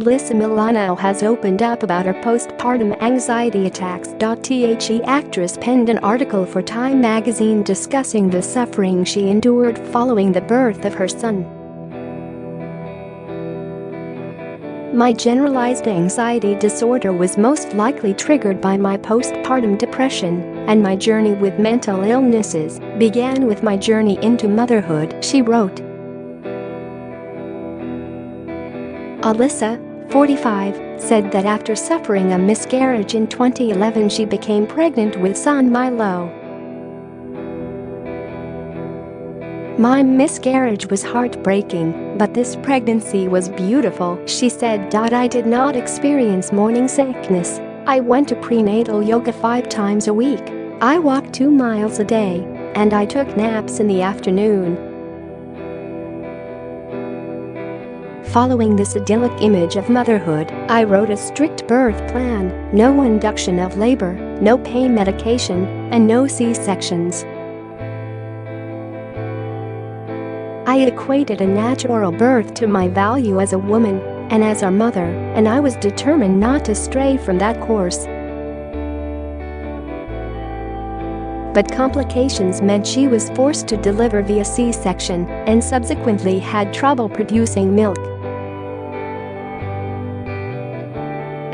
Alyssa Milano has opened up about her postpartum anxiety attacks. The actress penned an article for Time magazine discussing the suffering she endured following the birth of her son. My generalized anxiety disorder was most likely triggered by my postpartum depression, and my journey with mental illnesses began with my journey into motherhood, she wrote. Alyssa, 45, said that after suffering a miscarriage in 2011 she became pregnant with son Milo. My miscarriage was heartbreaking, but this pregnancy was beautiful, she said. I did not experience morning sickness. I went to prenatal yoga 5 times a week. I walked 2 miles a day, and I took naps in the afternoon. Following this idyllic image of motherhood, I wrote a strict birth plan: no induction of labor, no pain medication, and no C-sections. I equated a natural birth to my value as a woman and as a mother, and I was determined not to stray from that course. But complications meant she was forced to deliver via C-section and subsequently had trouble producing milk.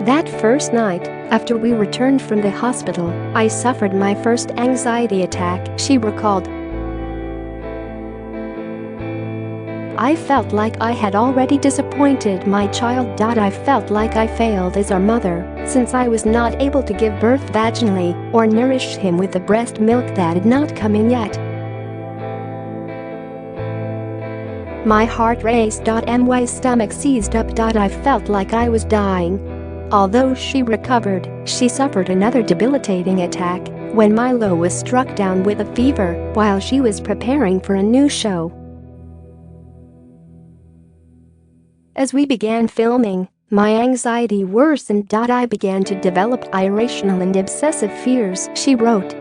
That first night, after we returned from the hospital, I suffered my first anxiety attack, she recalled. I felt like I had already disappointed my child. I felt like I failed as a mother, since I was not able to give birth vaginally or nourish him with the breast milk that had not come in yet. My heart raced. My stomach seized up. I felt like I was dying. Although she recovered, she suffered another debilitating attack when Milo was struck down with a fever while she was preparing for a new show. As we began filming, my anxiety worsened. I began to develop irrational and obsessive fears, she wrote.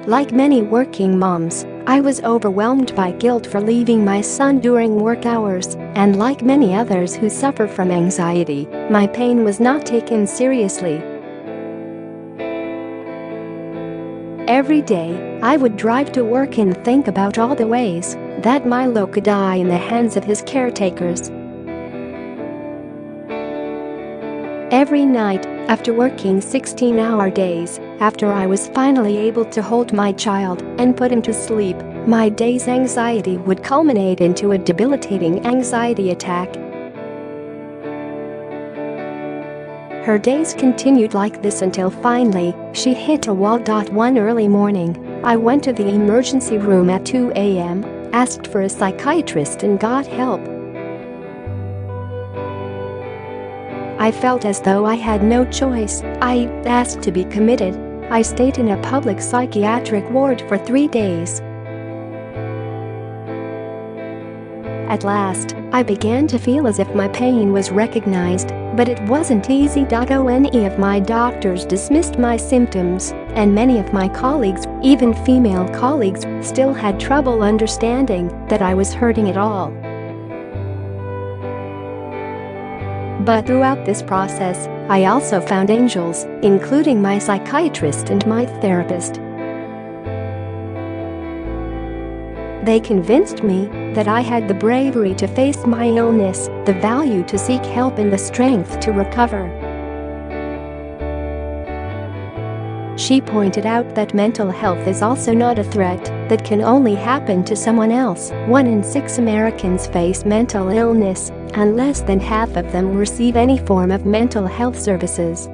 Like many working moms, I was overwhelmed by guilt for leaving my son during work hours, and like many others who suffer from anxiety, my pain was not taken seriously. Every day, I would drive to work and think about all the ways that Milo could die in the hands of his caretakers. Every night, after working 16-hour days, after I was finally able to hold my child and put him to sleep, my day's anxiety would culminate into a debilitating anxiety attack. Her days continued like this until finally, she hit a wall. One early morning, I went to the emergency room at 2 a.m., asked for a psychiatrist and got help. I felt as though I had no choice. I asked to be committed. I stayed in a public psychiatric ward for 3 days. At last, I began to feel as if my pain was recognized, but it wasn't easy. Any of my doctors dismissed my symptoms, and many of my colleagues, even female colleagues, still had trouble understanding that I was hurting at all. But throughout this process, I also found angels, including my psychiatrist and my therapist. They convinced me that I had the bravery to face my illness, the value to seek help, and the strength to recover. She pointed out that mental health is also not a threat that can only happen to someone else. 1 in 6 Americans face mental illness, and less than half of them receive any form of mental health services.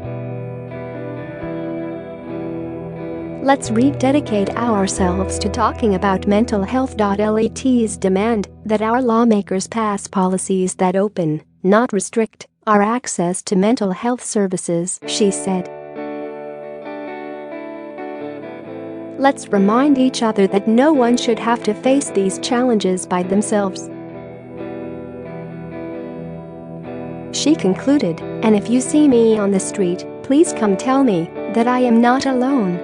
Let's rededicate ourselves to talking about mental health. Let's demand that our lawmakers pass policies that open, not restrict, our access to mental health services, she said. Let's remind each other that no one should have to face these challenges by themselves. She concluded, and if you see me on the street, please come tell me that I am not alone.